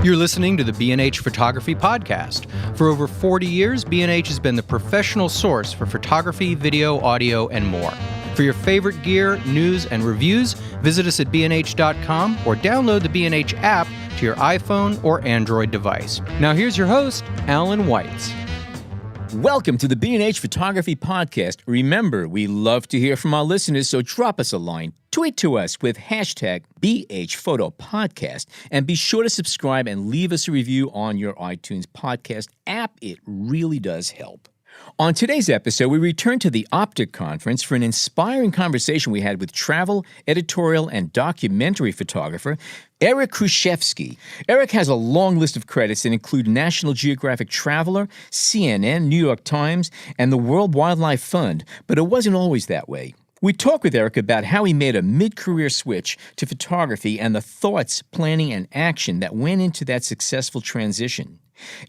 You're listening to the B&H Photography Podcast. For over 40 years, B&H has been the professional source for photography, video, audio, and more. For your favorite gear, news, and reviews, visit us at bnh.com or download the B&H app to your iPhone or Android device. Now here's your host, Alan Weitz. Welcome to the B&H Photography Podcast. Remember, we love to hear from our listeners, so drop us a line. Tweet to us with hashtag BHPhotoPodcast, and be sure to subscribe and leave us a review on your iTunes podcast app. It really does help. On today's episode, we return to the Optic Conference for an inspiring conversation we had with travel, editorial, and documentary photographer Eric Kruszewski. Eric has a long list of credits that include National Geographic Traveler, CNN, New York Times, and the World Wildlife Fund, but it wasn't always that way. We talk with Eric about how he made a mid-career switch to photography and the thoughts, planning, and action that went into that successful transition.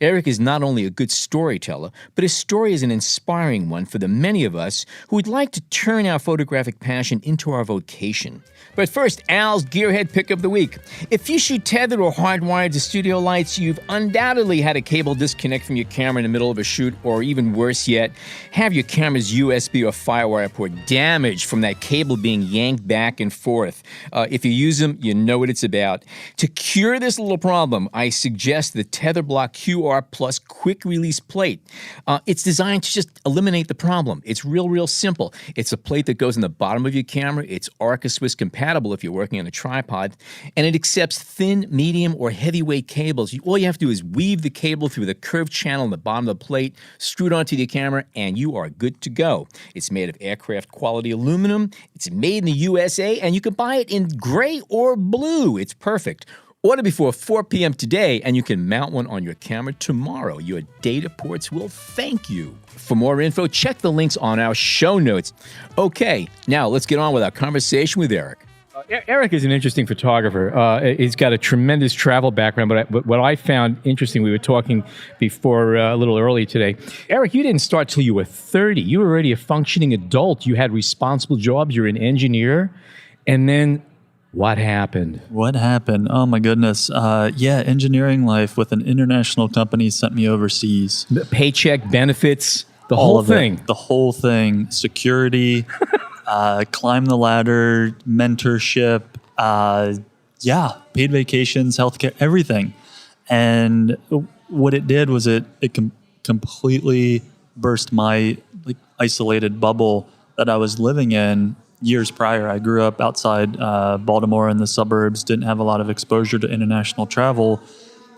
Eric is not only a good storyteller, but his story is an inspiring one for the many of us who would like to turn our photographic passion into our vocation. But first, Al's Gearhead Pick of the Week. If you shoot tethered or hardwired to studio lights, you've undoubtedly had a cable disconnect from your camera in the middle of a shoot, or even worse yet, have your camera's USB or FireWire port damaged from that cable being yanked back and forth. If you use them, you know what it's about. To cure this little problem, I suggest the TetherBlock QR Plus quick release plate. It's designed to just eliminate the problem. It's real simple. It's a plate that goes in the bottom of your camera. It's Arca Swiss compatible if you're working on a tripod, and it accepts thin, medium, or heavyweight cables. All you have to do is weave the cable through the curved channel in the bottom of the plate, screw it onto your camera, and you are good to go. It's made of aircraft quality aluminum. It's made in the USA, and you can buy it in gray or blue. It's perfect. Order before 4 p.m. today, and you can mount one on your camera tomorrow. Your data ports will thank you. For more info, check the links on our show notes. Okay, now let's get on with our conversation with Eric. Eric is an interesting photographer. He's got a tremendous travel background, but what I found interesting, we were talking before a little early today. Eric, you didn't start till you were 30. You were already a functioning adult. You had responsible jobs. You're an engineer. And then what happened? What happened? Oh, my goodness. Engineering life with an international company sent me overseas. The paycheck, benefits, the whole thing. The whole thing. Security, climb the ladder, mentorship, paid vacations, healthcare, everything. And what it did was it completely burst my isolated bubble that I was living in. Years prior, I grew up outside Baltimore in the suburbs, didn't have a lot of exposure to international travel.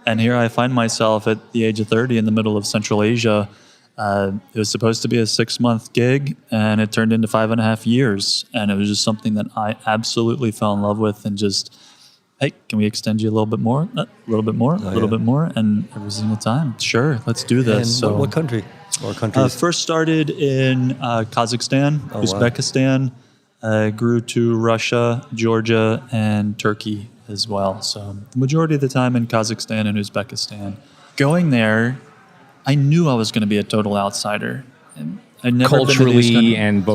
And here I find myself at the age of 30 in the middle of Central Asia. It was supposed to be a 6-month gig, and it turned into 5.5 years. And it was just something that I absolutely fell in love with, and just, hey, can we extend you a little bit more? A little bit more, a little bit more. And every single time, sure, let's do this. And what country or countries? First started in Kazakhstan, Uzbekistan. Grew to Russia, Georgia, and Turkey as well. So the majority of the time in Kazakhstan and Uzbekistan. Going there, I knew I was going to be a total outsider. And I'd never culturally and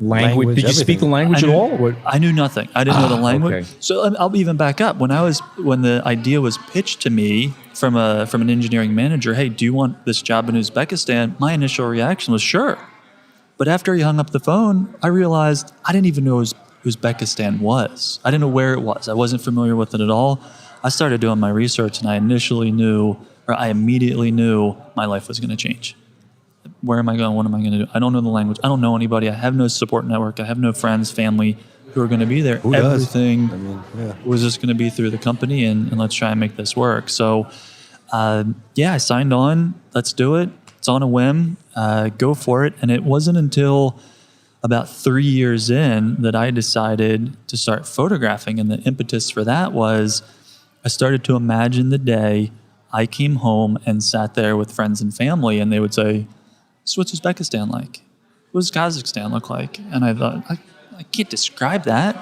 language. Did you speak the language at all? I knew nothing. I didn't know the language. Okay. So I'll even back up. When the idea was pitched to me from an engineering manager, hey, do you want this job in Uzbekistan? My initial reaction was sure. But after he hung up the phone, I realized I didn't even know Uzbekistan was. I didn't know where it was. I wasn't familiar with it at all. I started doing my research, and I immediately knew my life was going to change. Where am I going? What am I going to do? I don't know the language. I don't know anybody. I have no support network. I have no friends, family who are going to be there. Who Everything does? was just going to be through the company, and let's try and make this work. So, I signed on. Let's do it. It's on a whim. Go for it. And it wasn't until about 3 years in that I decided to start photographing. And the impetus for that was I started to imagine the day I came home and sat there with friends and family, and they would say, so what's Uzbekistan like? What does Kazakhstan look like? And I thought, I can't describe that.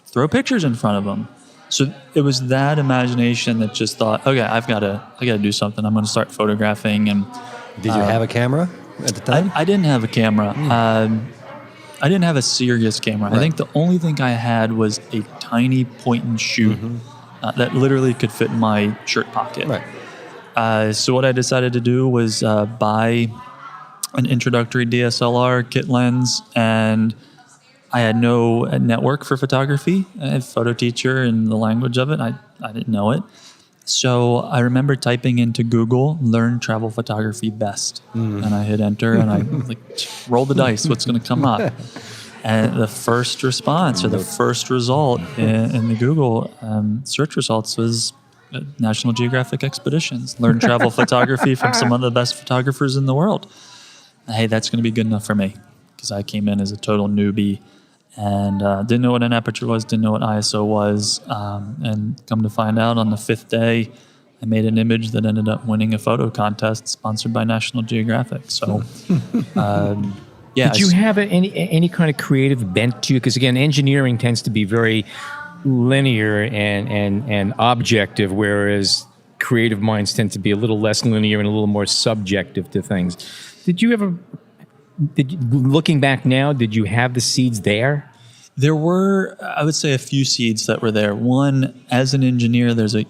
Throw pictures in front of them. So it was that imagination that just thought, okay, I got to do something. I'm going to start photographing. And did you have a camera at the time? I didn't have a camera. I didn't have a serious camera. Right. I think the only thing I had was a tiny point and shoot. that literally could fit in my shirt pocket. Right. So what I decided to do was buy an introductory DSLR kit lens, and I had no network for photography. I had photo teacher and the language of it. I didn't know it. So I remember typing into Google, learn travel photography best. And I hit enter and I roll the dice, what's going to come up? And the first response or the first result in the Google search results was National Geographic expeditions, learn travel photography from some of the best photographers in the world. Hey, that's going to be good enough for me because I came in as a total newbie and didn't know what an aperture was, didn't know what ISO was, and come to find out on the 5th day, I made an image that ended up winning a photo contest sponsored by National Geographic. So, yeah. Did you have any kind of creative bent to you? Because again, engineering tends to be very linear and objective, whereas creative minds tend to be a little less linear and a little more subjective to things. Did you ever? Looking back now, did you have the seeds there? There were, I would say, a few seeds that were there. One, as an engineer, there's a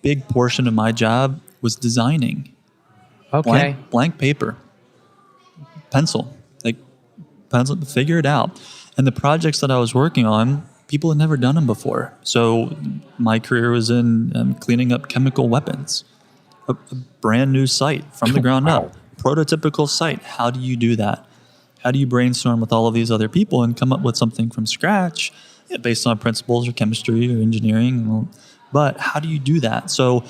big portion of my job was designing. Okay. Blank paper, pencil, figure it out. And the projects that I was working on, people had never done them before. So my career was in cleaning up chemical weapons, a brand new site from the ground up. Prototypical site. How do you do that? How do you brainstorm with all of these other people and come up with something from scratch based on principles or chemistry or engineering? But how do you do that? So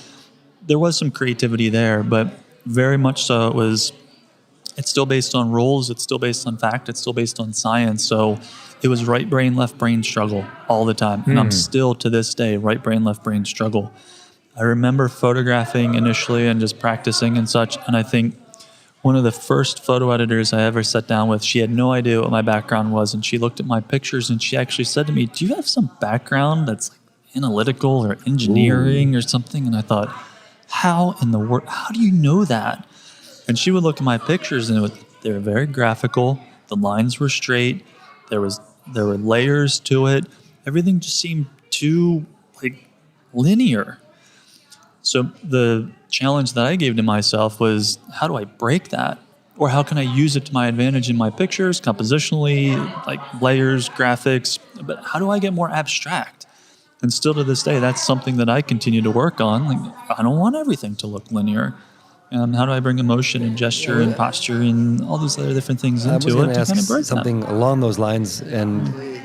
there was some creativity there, but very much so it's still based on rules. It's still based on fact. It's still based on science. So it was right brain, left brain struggle all the time. And I'm still to this day, right brain, left brain struggle. I remember photographing initially and just practicing and such. And I think one of the first photo editors I ever sat down with, she had no idea what my background was. And she looked at my pictures and she actually said to me, do you have some background that's like analytical or engineering or something? And I thought, how in the world, how do you know that? And she would look at my pictures and they were very graphical. The lines were straight. There were layers to it. Everything just seemed too linear. So the challenge that I gave to myself was, how do I break that? Or how can I use it to my advantage in my pictures, compositionally, layers, graphics, but how do I get more abstract? And still to this day, that's something that I continue to work on. I don't want everything to look linear. How do I bring emotion and gesture and posture and all these other different things into it to kind of break something that? along those lines, and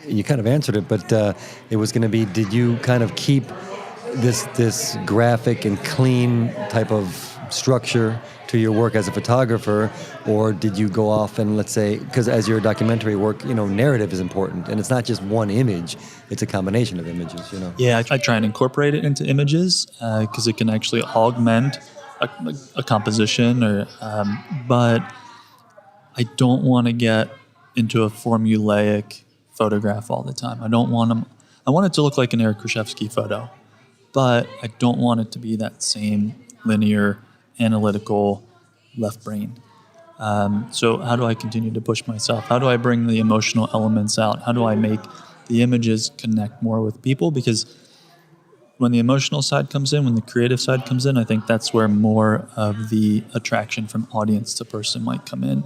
you kind of answered it, but it was going to be, did you kind of keep this graphic and clean type of structure to your work as a photographer, or did you go off and, let's say, because as your documentary work, narrative is important, and it's not just one image, it's a combination of images, Yeah, I try and incorporate it into images because it can actually augment a composition, but I don't want to get into a formulaic photograph all the time. I want it to look like an Eric Kruszewski photo, but I don't want it to be that same linear, analytical left brain. So how do I continue to push myself? How do I bring the emotional elements out? How do I make the images connect more with people? Because when the emotional side comes in, when the creative side comes in, I think that's where more of the attraction from audience to person might come in.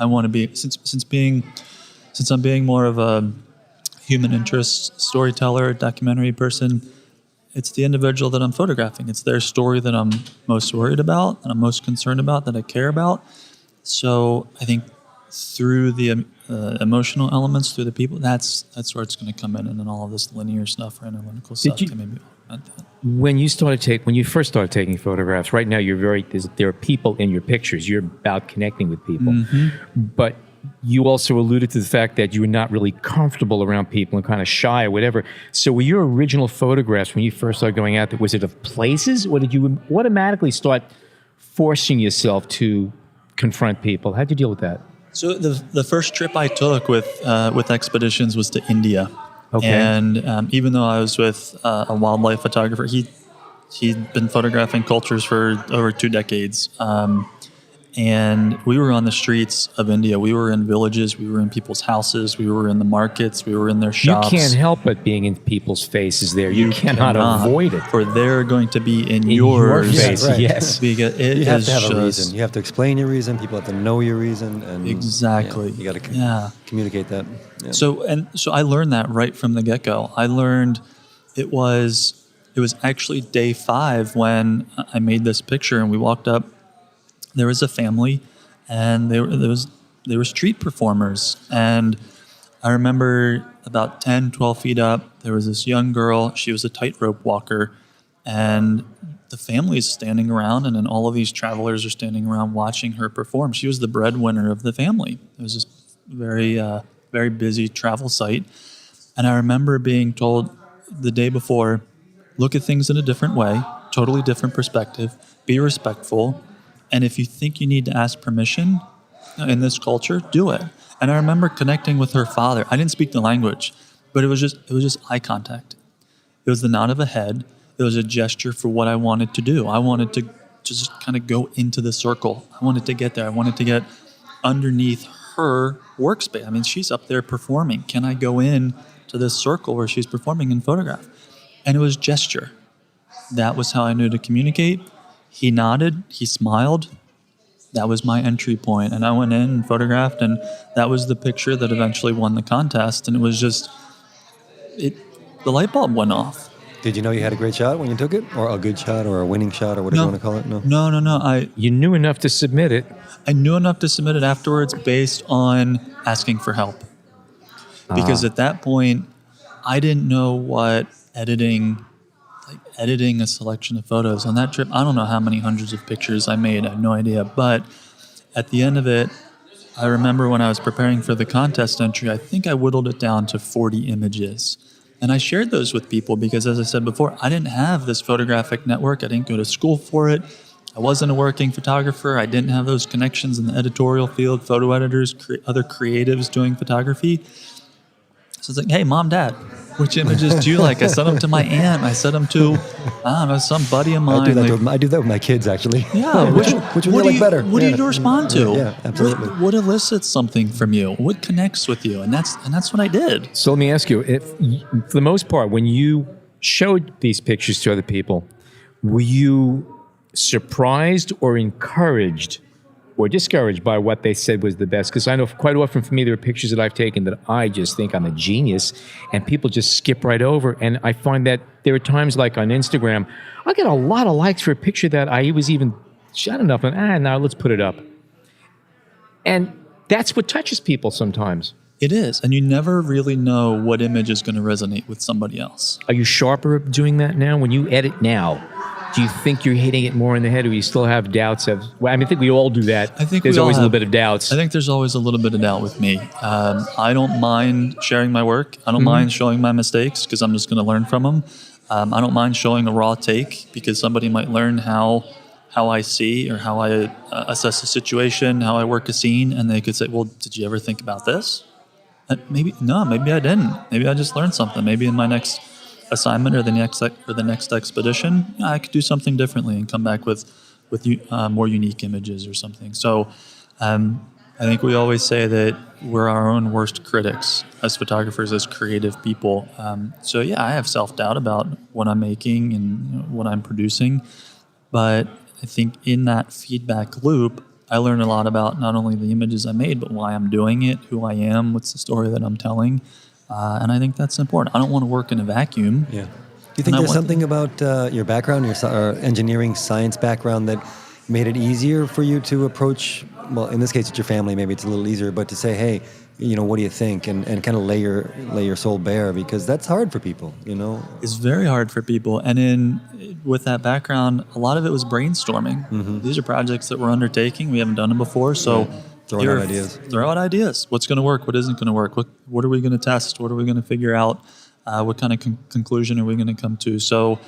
I want to be, since I'm being more of a human interest storyteller, documentary person, it's the individual that I'm photographing. It's their story that I'm most worried about, that I'm most concerned about, that I care about. So I think through the emotional elements, through the people, that's where it's going to come in, and then all of this linear stuff or analytical stuff can maybe augment that. When you first started taking photographs, right now there are people in your pictures. You're about connecting with people, but you also alluded to the fact that you were not really comfortable around people and kind of shy or whatever. So were your original photographs, when you first started going out there, was it of places, or did you automatically start forcing yourself to confront people? How'd you deal with that? So the first trip I took with expeditions was to India. Okay. And even though I was with a wildlife photographer, he'd been photographing cultures for over 2 decades. And we were on the streets of India. We were in villages. We were in people's houses. We were in the markets. We were in their shops. You can't help but being in people's faces there. You cannot avoid it. For they're going to be in your yours. face, right. yes. Because it You have is to have a just- reason. You have to explain your reason. People have to know your reason. And Exactly. you got to communicate that. Yeah. So I learned that right from the get-go. I learned it was actually day 5 when I made this picture and we walked up. There was a family, and there were street performers. And I remember about 10, 12 feet up, there was this young girl. She was a tightrope walker, and the family is standing around, and then all of these travelers are standing around watching her perform. She was the breadwinner of the family. It was this very, very busy travel site. And I remember being told the day before, look at things in a different way, totally different perspective, be respectful. And if you think you need to ask permission in this culture, do it. And I remember connecting with her father. I didn't speak the language, but it was just eye contact. It was the nod of a head. It was a gesture for what I wanted to do. I wanted to just kind of go into the circle. I wanted to get there. I wanted to get underneath her workspace. I mean, she's up there performing. Can I go in to this circle where she's performing and photograph? And it was gesture. That was how I knew to communicate. He nodded, he smiled. That was my entry point. And I went in and photographed, and that was the picture that eventually won the contest. And it was just, the light bulb went off. Did you know you had a great shot when you took it? Or a good shot, or a winning shot, or whatever you want to call it? No. You knew enough to submit it. I knew enough to submit it afterwards based on asking for help. Because at that point, I didn't know what editing a selection of photos. On that trip, I don't know how many hundreds of pictures I made. I have no idea. But at the end of it, I remember when I was preparing for the contest entry, I think I whittled it down to 40 images. And I shared those with people because, as I said before, I didn't have this photographic network. I didn't go to school for it. I wasn't a working photographer. I didn't have those connections in the editorial field, photo editors, other creatives doing photography. So it's like, hey, Mom, Dad, which images do you like? I sent them to my aunt. I sent them to, I don't know, some buddy of mine. I do that with my kids, actually. Yeah. Which one do you like better? What do you respond to? Yeah, absolutely. What elicits something from you? What connects with you? And that's what I did. So let me ask you, for the most part, when you showed these pictures to other people, were you surprised or encouraged or discouraged by what they said was the best? Because I know quite often for me, there are pictures that I've taken that I just think I'm a genius, and people just skip right over. And I find that there are times like on Instagram, I get a lot of likes for a picture that I was even shot enough and, now let's put it up. And that's what touches people sometimes. It is. And you never really know what image is going to resonate with somebody else. Are you sharper at doing that now? When you edit now, do you think you're hitting it more in the head, or you still have doubts of? Well, I mean, I think we all do that. I think there's we all always a have- little bit of doubts. I think there's always a little bit of doubt with me. I don't mind sharing my work. I don't mind showing my mistakes because I'm just going to learn from them. I don't mind showing a raw take because somebody might learn how I see or how I assess a situation, how I work a scene, and they could say, well, did you ever think about this? Maybe I didn't. Maybe I just learned something. Maybe in my next assignment or the next expedition, I could do something differently and come back with more unique images or something. So I think we always say that we're our own worst critics as photographers, as creative people. So yeah, I have self-doubt about what I'm making and what I'm producing. But I think in that feedback loop, I learn a lot about not only the images I made, but why I'm doing it, who I am, what's the story that I'm telling. And I think that's important. I don't want to work in a vacuum. Yeah. Do you think there's something about your background, your engineering science background, that made it easier for you to approach, well, in this case, it's your family, maybe it's a little easier, but to say, hey, what do you think? And kind of lay your soul bare, because that's hard for people, It's very hard for people. And with that background, a lot of it was brainstorming. Mm-hmm. These are projects that we're undertaking. We haven't done them before. So Throwing out ideas. Throw out ideas. What's going to work? What isn't going to work? What are we going to test? What are we going to figure out? What kind of conclusion are we going to come to? So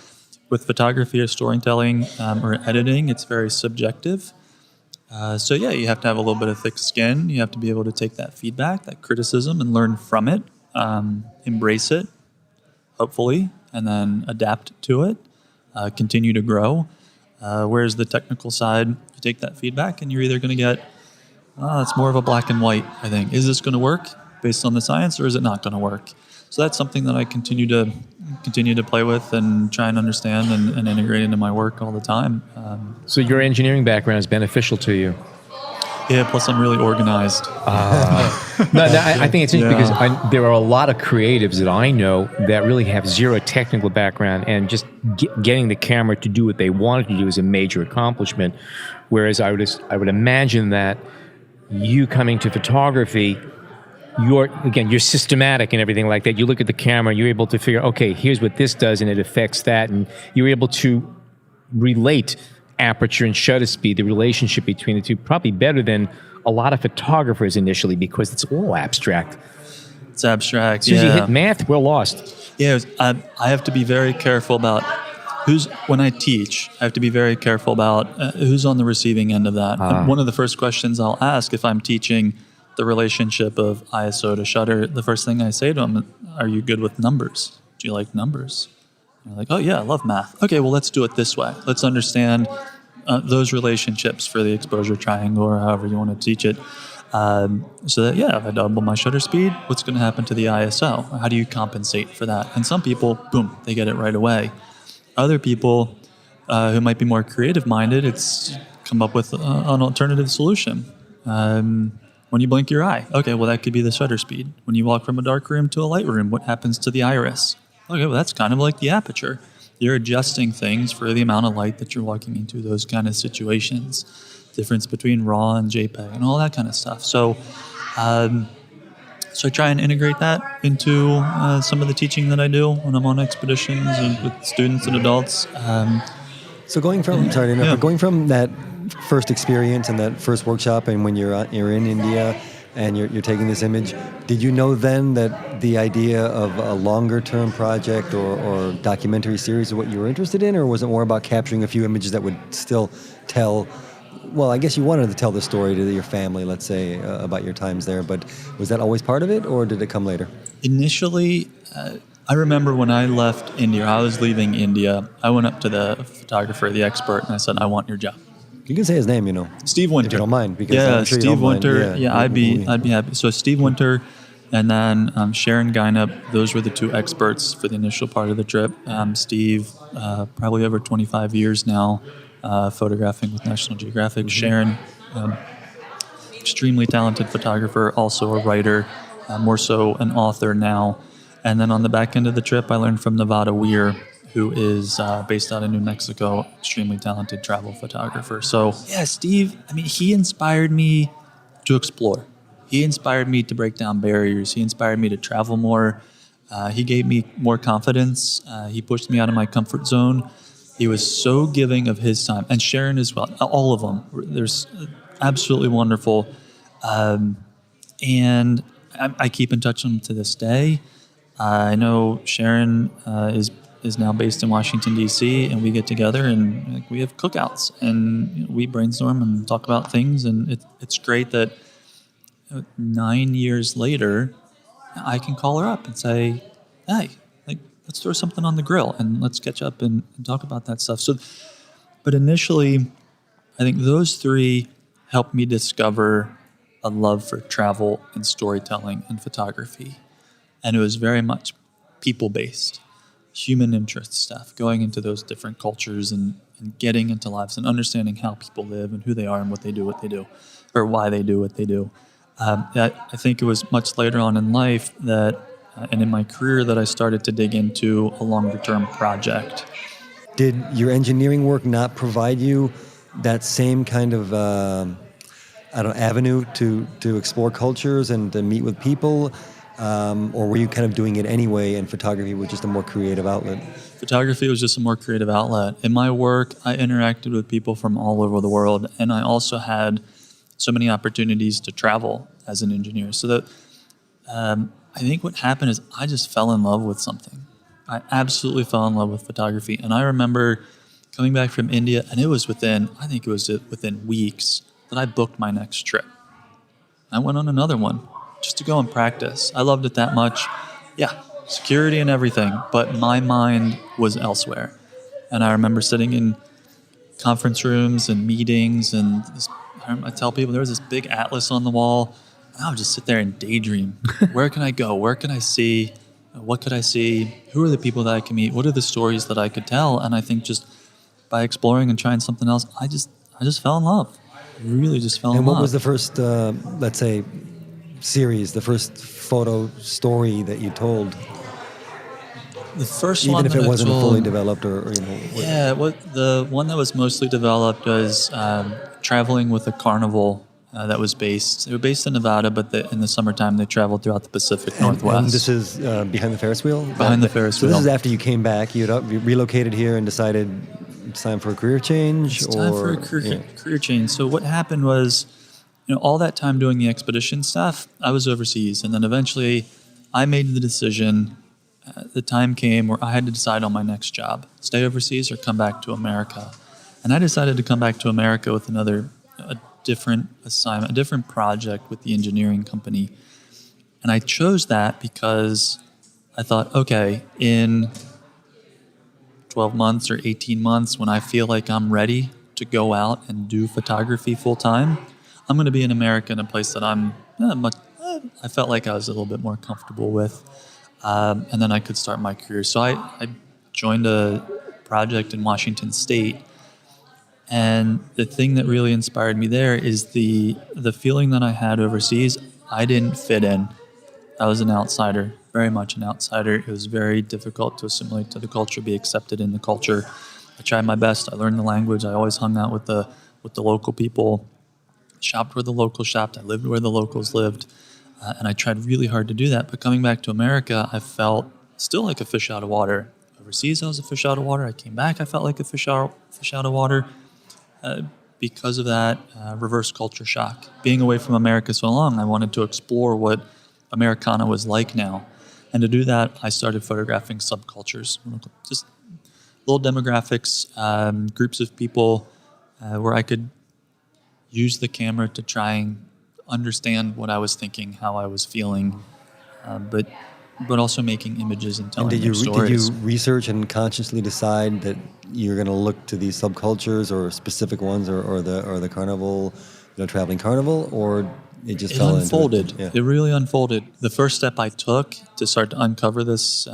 with photography or storytelling or editing, it's very subjective. So yeah, you have to have a little bit of thick skin. You have to be able to take that feedback, that criticism, and learn from it, embrace it, hopefully, and then adapt to it, continue to grow. Whereas the technical side, you take that feedback, and you're either going to get, it's more of a black and white, I think. Is this going to work based on the science, or is it not going to work? So that's something that I continue to play with and try and understand and integrate into my work all the time. So your engineering background is beneficial to you. Yeah, plus I'm really organized. I think it's interesting because there are a lot of creatives that I know that really have zero technical background, and just getting the camera to do what they wanted to do is a major accomplishment. Whereas I would imagine that you coming to photography, you're systematic and everything like that. You look at the camera, you're able to figure, okay, here's what this does, and it affects that, and you're able to relate aperture and shutter speed, the relationship between the two, probably better than a lot of photographers initially, because it's all abstract. It's abstract. As soon as you hit math, we're lost. Yeah, I have to be very careful about when I teach. I have to be very careful about who's on the receiving end of that. One of the first questions I'll ask if I'm teaching the relationship of ISO to shutter, the first thing I say to them, are you good with numbers? Do you like numbers? And they're like, oh yeah, I love math. Okay, well let's do it this way. Let's understand those relationships for the exposure triangle, or however you want to teach it. So that, if I double my shutter speed, what's going to happen to the ISO? How do you compensate for that? And some people, boom, they get it right away. Other people who might be more creative-minded, it's come up with an alternative solution. When you blink your eye, okay, well, that could be the shutter speed. When you walk from a dark room to a light room, what happens to the iris? Okay, well, that's kind of like the aperture. You're adjusting things for the amount of light that you're walking into, those kind of situations. Difference between RAW and JPEG and all that kind of stuff. So I try and integrate that into some of the teaching that I do when I'm on expeditions and with students and adults. So going from going from that first experience and that first workshop, and when you're in India and you're taking this image, did you know then that the idea of a longer term project or documentary series is what you were interested in, or was it more about capturing a few images that would still tell? Well, I guess you wanted to tell the story to your family, let's say, about your times there, but was that always part of it, or did it come later? Initially, I remember when I left India, I was leaving India, I went up to the photographer, the expert, and I said, I want your job. You can say his name, Steve Winter. If you don't mind. Because I'm sure Steve Winter. Mind. I'd be happy. So Steve Winter and then Sharon Geinup, those were the two experts for the initial part of the trip. Steve, probably over 25 years now, photographing with National Geographic. Sharon, extremely talented photographer, also a writer, more so an author now. And then on the back end of the trip, I learned from Nevada Weir, who is based out of New Mexico, extremely talented travel photographer. So, Steve, he inspired me to explore. He inspired me to break down barriers. He inspired me to travel more. He gave me more confidence. He pushed me out of my comfort zone. He was so giving of his time. And Sharon as well. All of them. There's absolutely wonderful. And I keep in touch with them to this day. I know Sharon is now based in Washington, D.C., and we get together and we have cookouts and we brainstorm and talk about things. And it's great that 9 years later, I can call her up and say, hey, let's throw something on the grill and let's catch up and talk about that stuff. So, but initially, I think those three helped me discover a love for travel and storytelling and photography. And it was very much people-based, human interest stuff, going into those different cultures and getting into lives and understanding how people live and who they are and what they do, or why they do what they do. I think it was much later on in life that, and in my career, that I started to dig into a longer-term project. Did your engineering work not provide you that same kind of avenue to explore cultures and to meet with people? Or were you kind of doing it anyway, and photography was just a more creative outlet? Photography was just a more creative outlet. In my work, I interacted with people from all over the world, and I also had so many opportunities to travel as an engineer. So that I think what happened is I just fell in love with something. I absolutely fell in love with photography. And I remember coming back from India, and it was within weeks that I booked my next trip. I went on another one just to go and practice. I loved it that much. Yeah, security and everything, but my mind was elsewhere. And I remember sitting in conference rooms and meetings, and I tell people there was this big atlas on the wall, and I would just sit there and daydream. Where can I go? Where can I see? What could I see? Who are the people that I can meet? What are the stories that I could tell? And I think just by exploring and trying something else, I just fell in love. Really just fell in love. And what was the first, let's say, series, the first photo story that you told? The first Even one if that it wasn't I told, fully developed, or yeah, the one that was mostly developed was traveling with a carnival that was based. They were based in Nevada, but in the summertime they traveled throughout the Pacific Northwest. And this is behind the Ferris wheel. Behind the Ferris wheel. So this is after you came back. You relocated here and decided it's time for a career change. It's time for a career change. So what happened was, all that time doing the expedition stuff, I was overseas, and then eventually I made the decision. The time came where I had to decide on my next job: stay overseas or come back to America. And I decided to come back to America with a different assignment, a different project with the engineering company. And I chose that because I thought, okay, in 12 months or 18 months, when I feel like I'm ready to go out and do photography full time, I'm going to be in America in a place that I felt like I was a little bit more comfortable with. And then I could start my career. So I joined a project in Washington State. And the thing that really inspired me there is the feeling that I had overseas. I didn't fit in. I was an outsider, very much an outsider. It was very difficult to assimilate to the culture, be accepted in the culture. I tried my best. I learned the language. I always hung out with the local people, shopped where the locals shopped. I lived where the locals lived. And I tried really hard to do that. But coming back to America, I felt still like a fish out of water. Overseas, I was a fish out of water. I came back, I felt like a fish out of water. Because of that reverse culture shock. Being away from America so long, I wanted to explore what Americana was like now. And to do that, I started photographing subcultures, just little demographics, groups of people where I could use the camera to try and understand what I was thinking, how I was feeling, but also making images and telling their stories. Did you research and consciously decide that you're going to look to these subcultures or specific ones, or the carnival, traveling carnival, or it just fell unfolded? Into it? It really unfolded. The first step I took to start to uncover this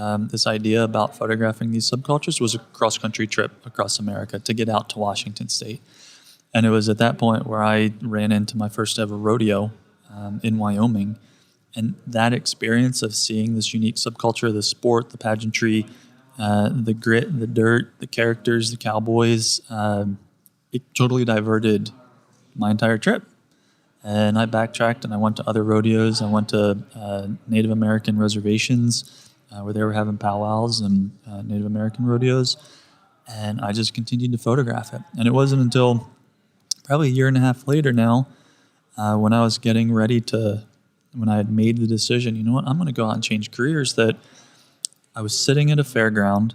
idea about photographing these subcultures was a cross-country trip across America to get out to Washington State. And it was at that point where I ran into my first ever rodeo in Wyoming. And that experience of seeing this unique subculture, the sport, the pageantry, the grit, the dirt, the characters, the cowboys, it totally diverted my entire trip. And I backtracked and I went to other rodeos. I went to Native American reservations where they were having powwows and Native American rodeos. And I just continued to photograph it. And it wasn't until probably a year and a half later now, when I was getting ready when I had made the decision, I'm going to go out and change careers, that I was sitting at a fairground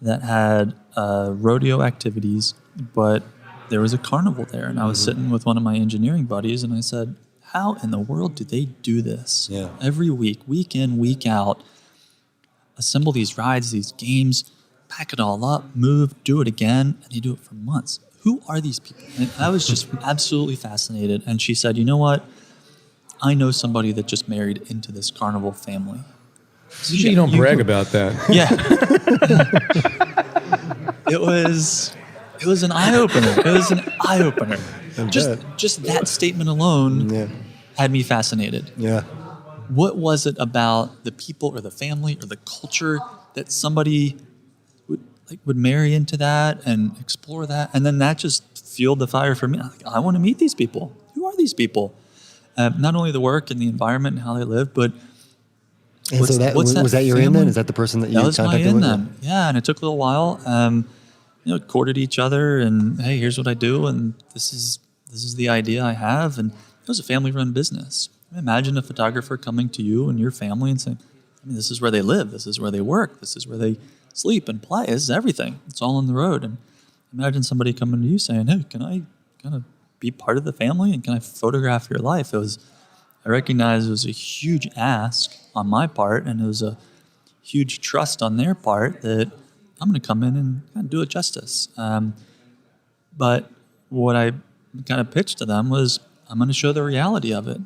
that had rodeo activities, but there was a carnival there. And I was sitting with one of my engineering buddies, and I said, how in the world do they do this? Yeah. Every week, week in, week out, assemble these rides, these games, pack it all up, move, do it again, and they do it for months. Who are these people? And I was just absolutely fascinated. And she said, you know what? I know somebody that just married into this carnival family. Usually you don't brag about that. Yeah. It was an eye-opener. It was an eye-opener. Just that statement alone had me fascinated. Yeah. What was it about the people or the family or the culture that somebody would marry into that and explore that? And then that just fueled the fire for me. I want to meet these people. Who are these people? Not only the work and the enviorment and how they live, but and so was that your in then? Is that the person that you contacted? That was my in then. Yeah, and it took a little while. Courted each other, and hey, here's what I do, and this is the idea I have, and it was a family-run business. Imagine a photographer coming to you and your family and saying, this is where they live, this is where they work, this is where they sleep and play, this is everything. It's all on the road. And imagine somebody coming to you saying, hey, can I kind of be part of the family and can I photograph your life? I recognized it was a huge ask on my part, and it was a huge trust on their part that I'm going to come in and kind of do it justice. But what I kind of pitched to them was, I'm going to show the reality of it.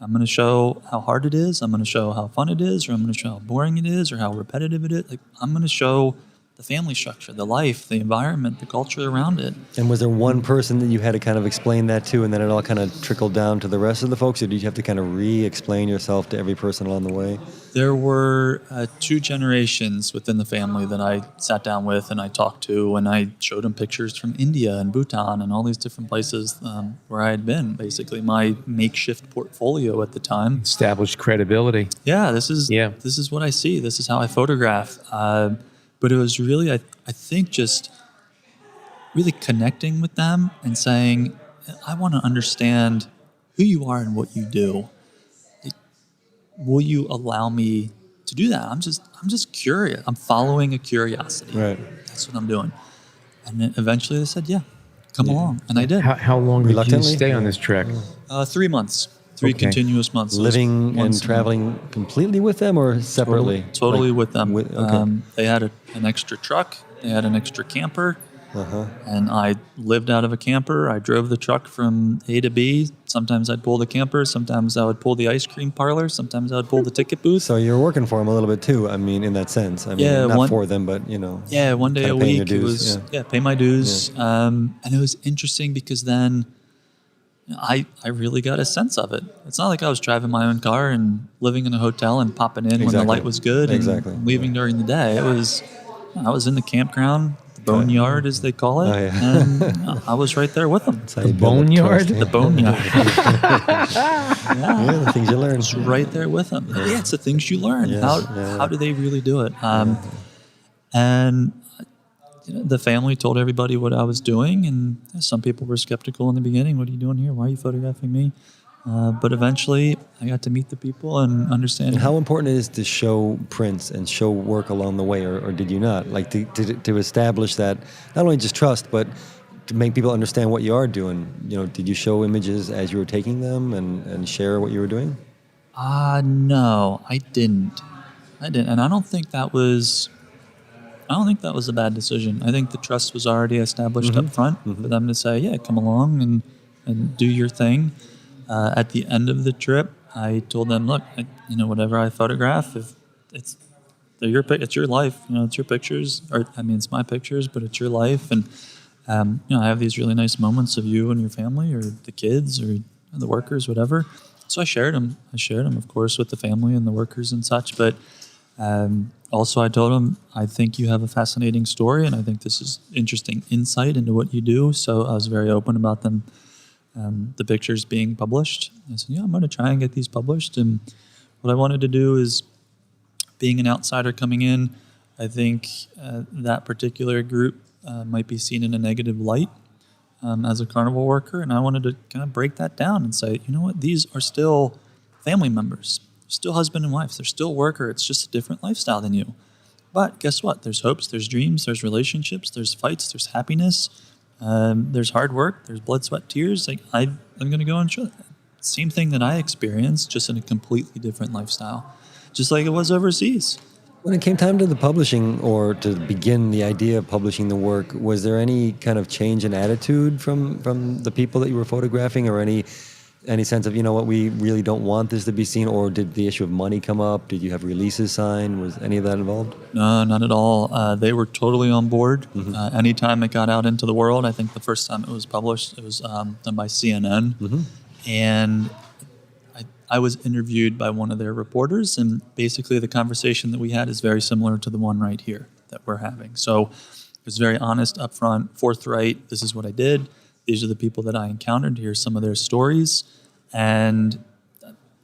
I'm going to show how hard it is. I'm going to show how fun it is, or I'm going to show how boring it is, or how repetitive it is. Like, I'm going to show the family structure, the life, the environment, the culture around it. And was there one person that you had to kind of explain that to, and then it all kind of trickled down to the rest of the folks, or did you have to kind of re-explain yourself to every person along the way? There were 2 generations within the family that I sat down with and I talked to, and I showed them pictures from India and Bhutan and all these different places where I had been. Basically, my makeshift portfolio at the time. Established credibility. Yeah, this is what I see. This is how I photograph. But it was really, I think, just really connecting with them and saying, I want to understand who you are and what you do. Will you allow me to do that? I'm just curious. I'm following a curiosity. Right. That's what I'm doing. And then eventually they said, yeah, come along. And I did. How long did you Reluctantly? stay on this trek? 3 months. 3 Okay. continuous months. Living and Once- traveling completely with them or separately? Totally Like, with them. okay. They had an extra truck. They had an extra camper. Uh-huh. And I lived out of a camper. I drove the truck from A to B. Sometimes I'd pull the camper. Sometimes I would pull the ice cream parlor. Sometimes I would pull the ticket booth. So you're working for them a little bit too, I mean, in that sense. I mean, Yeah, not one- for them, but, you know. Yeah, one day Kinda a paying your week. It dues, was pay my dues. And it was interesting because then I really got a sense of it. It's not like I was driving my own car and living in a hotel and popping in when the Exactly. light was good and Exactly. leaving during the day. I was in the campground, the boneyard as they call it, Oh, yeah. and I was right there with them. That's how you build up boneyard? trust, The boneyard. Yeah, the things you learn. Right there with them. Yeah, it's the things you learn. Yes, How do they really do it? And the family told everybody what I was doing, and some people were skeptical in the beginning. What are you doing here? Why are you photographing me? But eventually, I got to meet the people and understand. And how important it is to show prints and show work along the way, or did you not? Like to establish that, not only just trust, but to make people understand what you are doing. You know, did you show images as you were taking them and share what you were doing? No, I didn't. And I don't think that was a bad decision. I think the trust was already established up front for them to say, yeah, come along and do your thing. At the end of the trip, I told them, look, whatever I photograph, if it's your life, it's your pictures, it's my pictures, but it's your life. And, I have these really nice moments of you and your family or the kids or the workers, whatever. So I shared them. Of course, with the family and the workers and such. But also I told them, I think you have a fascinating story, and I think this is interesting insight into what you do. So I was very open about them. The pictures being published. I said, I'm going to try and get these published. And what I wanted to do is, being an outsider coming in, I think that particular group might be seen in a negative light as a carnival worker. And I wanted to kind of break that down and say, you know what, these are still family members, still husband and wife, they're still worker. It's just a different lifestyle than you. But guess what? There's hopes, there's dreams, there's relationships, there's fights, there's happiness. There's hard work. There's blood, sweat, tears. Like I'm going to go and show that. Same thing that I experienced, just in a completely different lifestyle, just like it was overseas. When it came time to the publishing, or to begin the idea of publishing the work, was there any kind of change in attitude from the people that you were photographing, or any sense of, what, we really don't want this to be seen? Or did the issue of money come up? Did you have releases signed? Was any of that involved? No, not at all. They were totally on board. Anytime it got out into the world, I think the first time it was published, it was done by CNN. And I was interviewed by one of their reporters, and basically the conversation that we had is very similar to the one right here that we're having. So it was very honest, upfront, forthright. This is what I did. These are the people that I encountered. Here's some of their stories. And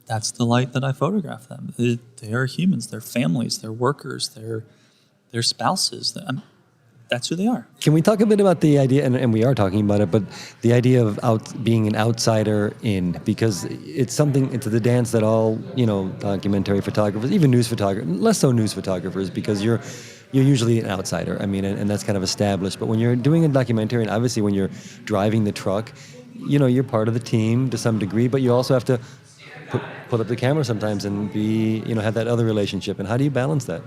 that's the light that I photograph them. They are humans. They're families. They're workers. They're spouses. That's who they are. Can we talk a bit about the idea, and we are talking about it, but the idea of being an outsider in, because it's the dance that all, documentary photographers, even news photographers, less so news photographers, because you're usually an outsider. And that's kind of established. But when you're doing a documentary, and obviously when you're driving the truck, you're part of the team to some degree, but you also have to put up the camera sometimes and be, have that other relationship. And how do you balance that?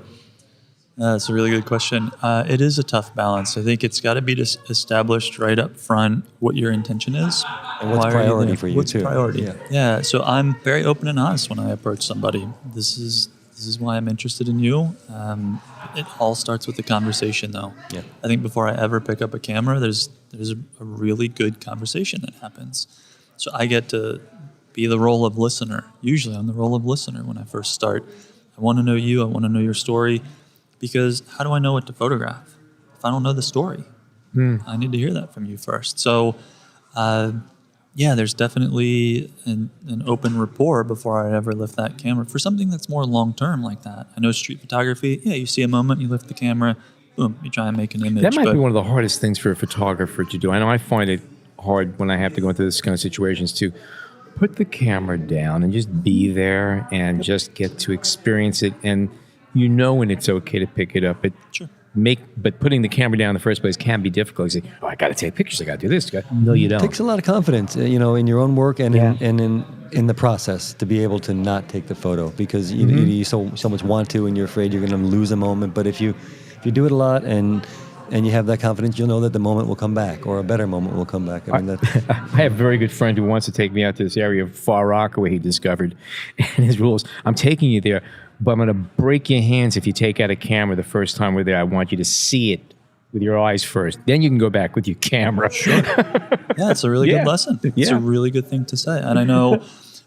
That's a really good question. It is a tough balance. I think it's got to be established right up front what your intention is. And what's priority for you, what's too. priority? Yeah. So I'm very open and honest when I approach somebody. This is why I'm interested in you. It all starts with the conversation, though. Yeah. I think before I ever pick up a camera, there's a really good conversation that happens. So I get to be the role of listener. Usually I'm the role of listener when I first start. I want to know you. I want to know your story. Because how do I know what to photograph if I don't know the story? I need to hear that from you first. So, there's definitely an open rapport before I ever lift that camera for something that's more long-term like that. I know street photography, you see a moment, you lift the camera, boom, you try and make an image. That might be one of the hardest things for a photographer to do. I know I find it hard when I have to go into this kind of situations to put the camera down and just be there and just get to experience it. And you know when it's okay to pick it up. Sure. But putting the camera down in the first place can be difficult. You say, I got to take pictures. I got to do this. No, you don't. It takes a lot of confidence, in your own work and in the process to be able to not take the photo because you so much want to and you're afraid you're going to lose a moment. But if you do it a lot and you have that confidence, you'll know that the moment will come back or a better moment will come back. I have a very good friend who wants to take me out to this area of Far Rockaway he discovered. And his rules, I'm taking you there, but I'm going to break your hands if you take out a camera the first time we're there. I want you to see it with your eyes first. Then you can go back with your camera. Sure. Yeah, it's a really good lesson. It's a really good thing to say. And I know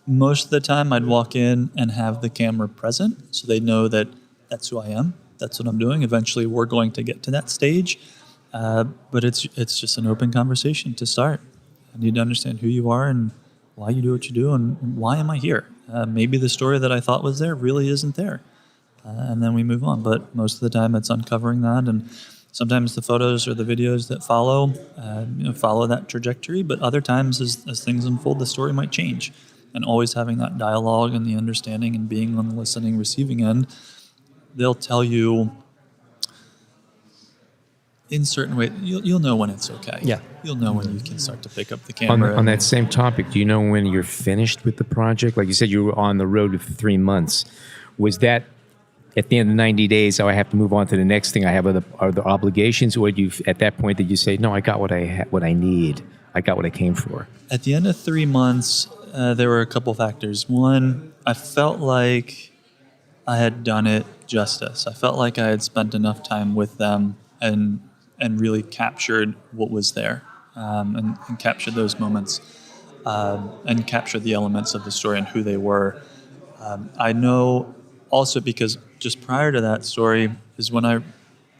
most of the time I'd walk in and have the camera present so they know that that's who I am. That's what I'm doing. Eventually we're going to get to that stage. But it's just an open conversation to start. I need to understand who you are and why you do what you do and why am I here? Maybe the story that I thought was there really isn't there. And then we move on. But most of the time it's uncovering that. And sometimes the photos or the videos that follow that trajectory. But other times as things unfold, the story might change. And always having that dialogue and the understanding and being on the listening, receiving end, they'll tell you in certain way, you'll know when it's okay. Yeah. You'll know when you can start to pick up the camera. On that same topic, do you know when you're finished with the project? Like you said, you were on the road for 3 months. Was that at the end of 90 days, I have to move on to the next thing? I have other obligations? Or at that point did you say, no, I got what I need. I got what I came for? At the end of 3 months, there were a couple factors. One, I felt like I had done it justice. I felt like I had spent enough time with them and really captured what was there and captured those moments and captured the elements of the story and who they were. I know also because just prior to that story is when I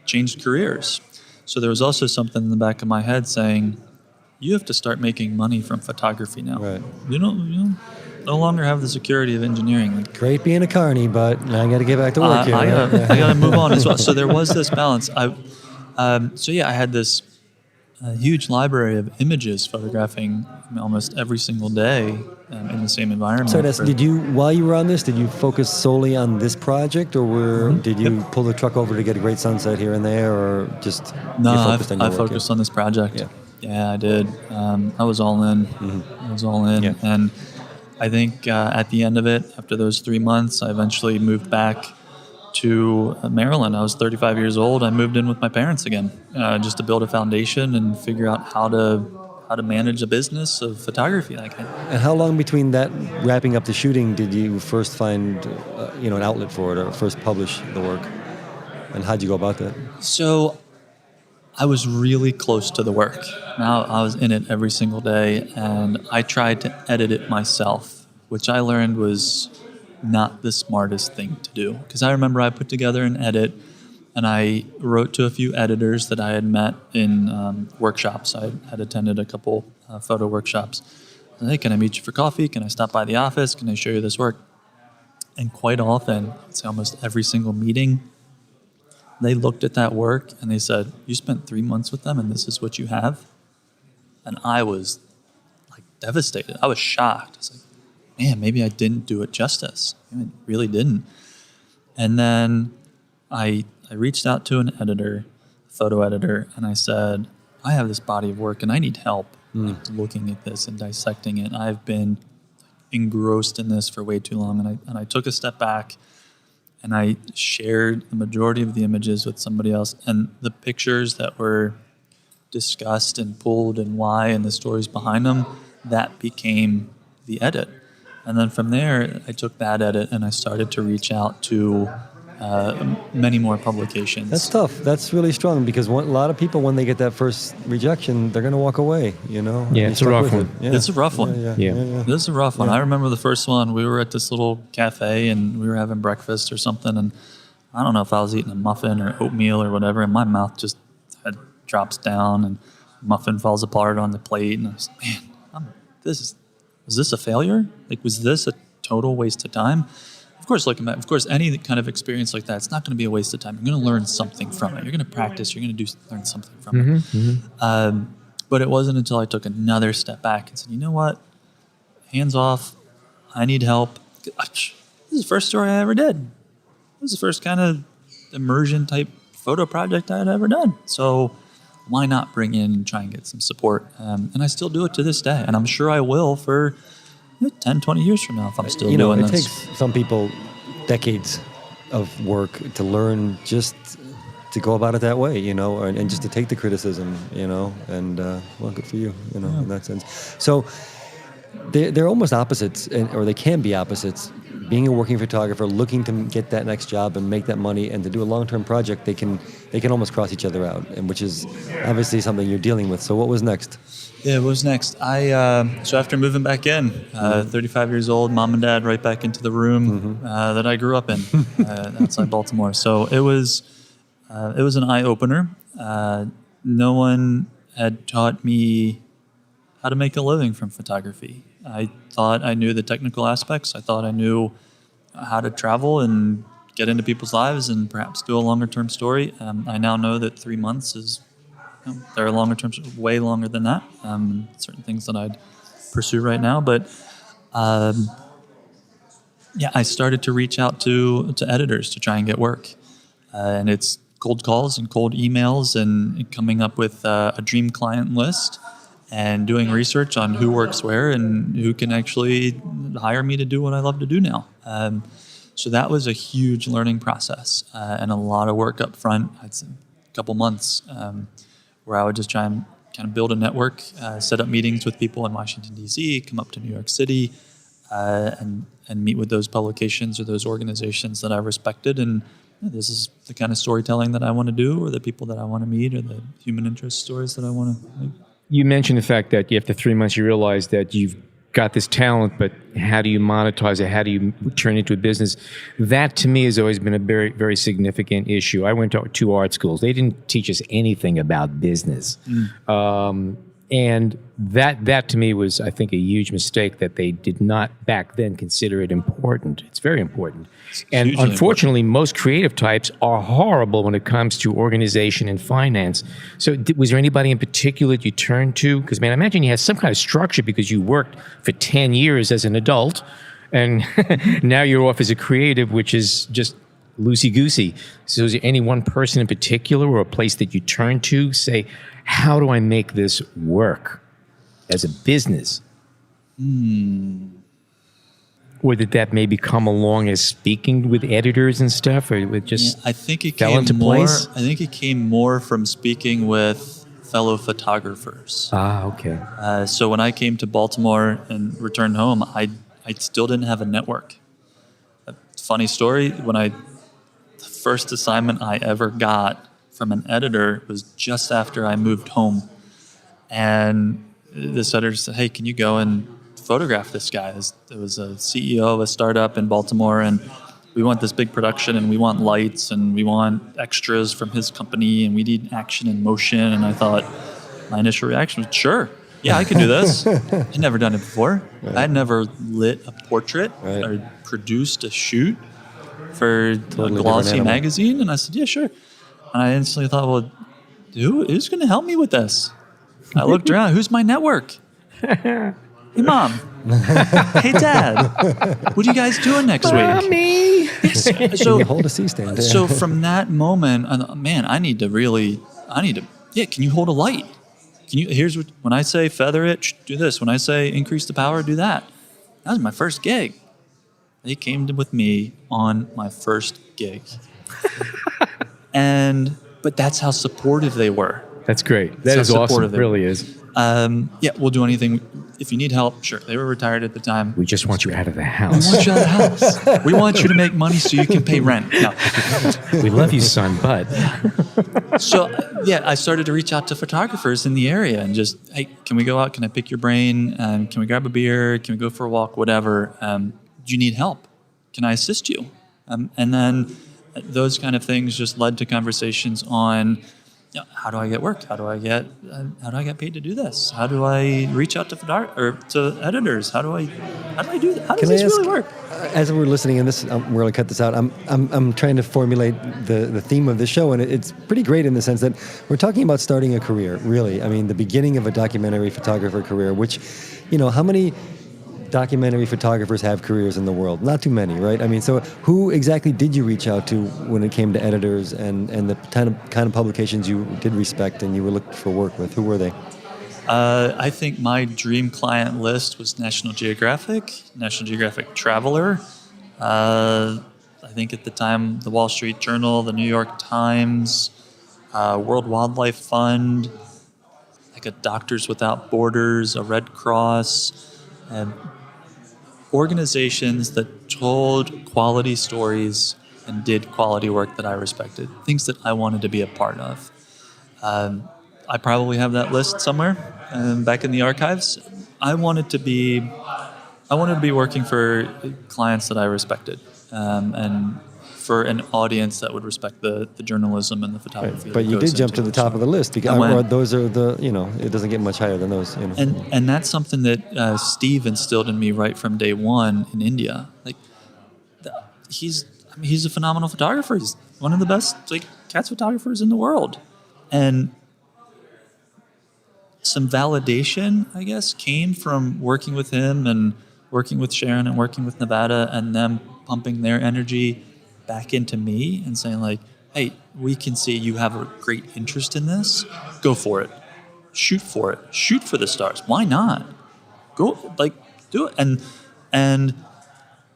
changed careers. So there was also something in the back of my head saying, you have to start making money from photography now. Right. You no longer have the security of engineering. Great being a carny, but now I got to get back to work here. I got to move on as well. So there was this balance. I had this huge library of images photographing almost every single day in the same environment. So while you were on this, did you focus solely on this project, or did you pull the truck over to get a great sunset here and there, or just no? I focused on this project. Yeah, I did. I was all in. I was all in, and I think at the end of it, after those 3 months, I eventually moved back to Maryland. I was 35 years old. I moved in with my parents again, just to build a foundation and figure out how to manage a business of photography. And how long between that wrapping up the shooting did you first find an outlet for it, or first publish the work? And how'd you go about that? So I was really close to the work. Now I was in it every single day, and I tried to edit it myself, which I learned was not the smartest thing to do. Because I remember I put together an edit, and I wrote to a few editors that I had met in workshops. I had attended a couple photo workshops. I said, hey, can I meet you for coffee? Can I stop by the office? Can I show you this work? And quite often, I'd say almost every single meeting, they looked at that work and they said, you spent 3 months with them and this is what you have? And I was devastated. I was shocked. I was like, man, maybe I didn't do it justice. I really didn't. And then I reached out to an editor, photo editor, and I said, I have this body of work and I need help looking at this and dissecting it. I've been engrossed in this for way too long. And I took a step back and I shared the majority of the images with somebody else, and the pictures that were discussed and pulled and why and the stories behind them, that became the edit. And then from there, I took that edit and I started to reach out to many more publications. That's tough. That's really strong because a lot of people, when they get that first rejection, they're going to walk away, you know? Yeah, And it's a you're stuck rough with one. it. Yeah. It's a rough one. Yeah. This is a rough one. I remember the first one. We were at this little cafe and we were having breakfast or something, and I don't know if I was eating a muffin or oatmeal or whatever, and my mouth just drops down and the muffin falls apart on the plate, and I was, man, was this a failure? Like, was this a total waste of time? Of course, any kind of experience like that, it's not going to be a waste of time. You're going to learn something from it. You're going to practice. You're going to learn something from it. But it wasn't until I took another step back and said, you know what? Hands off. I need help. This is the first story I ever did. This is the first kind of immersion type photo project I had ever done. So why not bring in and try and get some support? And I still do it to this day. And I'm sure I will for 10, 20 years from now if I'm still doing it this. takes some people decades of work to learn just to go about it that way, you know, and just to take the criticism, you know, and well, good for you, you know, in that sense. So they're almost opposites, or they can be opposites. Being a working photographer, looking to get that next job and make that money, and to do a long-term project, they can almost cross each other out, and which is obviously something you're dealing with. So what was next? Yeah, what was next? So after moving back in, 35 years old, mom and dad right back into the room that I grew up in outside Baltimore. So it was an eye-opener. No one had taught me how to make a living from photography. I thought I knew the technical aspects. I thought I knew how to travel and get into people's lives and perhaps do a longer-term story. I now know that 3 months is, there are longer-term, way longer than that. Certain things that I'd pursue right now. But I started to reach out to editors to try and get work. And it's cold calls and cold emails and coming up with a dream client list and doing research on who works where and who can actually hire me to do what I love to do now. So that was a huge learning process and a lot of work up front. I'd say a couple months where I would just try and kind of build a network, set up meetings with people in Washington, D.C., come up to New York City, and meet with those publications or those organizations that I respected. And this is the kind of storytelling that I want to do, or the people that I want to meet, or the human interest stories that I want to make. You mentioned the fact that after 3 months you realize that you've got this talent, but how do you monetize it? How do you turn it into a business? That to me has always been a very, very significant issue. I went to 2 art schools. They didn't teach us anything about business. And that to me was, I think, a huge mistake that they did not back then consider it important. It's very important. And unfortunately, most creative types are horrible when it comes to organization and finance. So was there anybody in particular that you turned to? Because, man, I imagine you had some kind of structure because you worked for 10 years as an adult, and now you're off as a creative, which is just loosey-goosey. So is there any one person in particular or a place that you turn to, say, how do I make this work as a business? Or did that maybe come along as speaking with editors and stuff, or it just I think it fell came into more, place? I think it came more from speaking with fellow photographers. Okay. So when I came to Baltimore and returned home, I still didn't have a network. A funny story, the first assignment I ever got from an editor was just after I moved home. And this editor said, hey, can you go and photograph this guy? It was a CEO of a startup in Baltimore, and we want this big production, and we want lights, and we want extras from his company, and we need action and motion. And I thought, my initial reaction was, sure, yeah, I can do this. I'd never done it before. Right. I'd never lit a portrait or produced a shoot for a glossy magazine. And I said, yeah, sure. And I instantly thought, well, who's going to help me with this? I looked around. Who's my network? Hey, Mom. Hey, Dad. What are you guys doing next week? Me. So, you hold a C-stand. so from that moment, I thought, man, can you hold a light? When I say feather it, do this. When I say increase the power, do that. That was my first gig. They came with me on my first gig. But that's how supportive they were. That's great. That is awesome. It really is. Yeah, we'll do anything. If you need help, sure. They were retired at the time. We just want you out of the We house. want you out of the house. We want you to make money so you can pay rent. No. We love you, son, but So, yeah, I started to reach out to photographers in the area and just, hey, can we go out? Can I pick your brain? Can we grab a beer? Can we go for a walk? Whatever. Do you need help? Can I assist you? And then those kind of things just led to conversations on, you know, how do I get work? How do I get paid to do this? How do I reach out to to editors? How do I do that? How does this really work? As we're listening, and we're going to cut this out. I'm trying to formulate the theme of the show, and it's pretty great in the sense that we're talking about starting a career. Really, I mean, the beginning of a documentary photographer career. Which, you know, how many documentary photographers have careers in the world? Not too many, right? I mean, so who exactly did you reach out to when it came to editors and the kind of publications you did respect and you were looking for work with? Who were they? I think my dream client list was National Geographic Traveler. I think at the time, the Wall Street Journal, the New York Times, World Wildlife Fund, like a Doctors Without Borders, a Red Cross, organizations that told quality stories and did quality work that I respected, things that I wanted to be a part of. I probably have that list somewhere back in the archives. I wanted to be working for clients that I respected, and for an audience that would respect the journalism and the photography. But you did jump to the top of the list because those are it doesn't get much higher than those. You know. And that's something that Steve instilled in me right from day one in India. Like, he's a phenomenal photographer. He's one of the best cats photographers in the world, and some validation, I guess, came from working with him and working with Sharon and working with Nevada and them pumping their energy back into me and saying like, hey, we can see you have a great interest in this. Go for it. Shoot for it. Shoot for the stars. Why not? Go, do it. And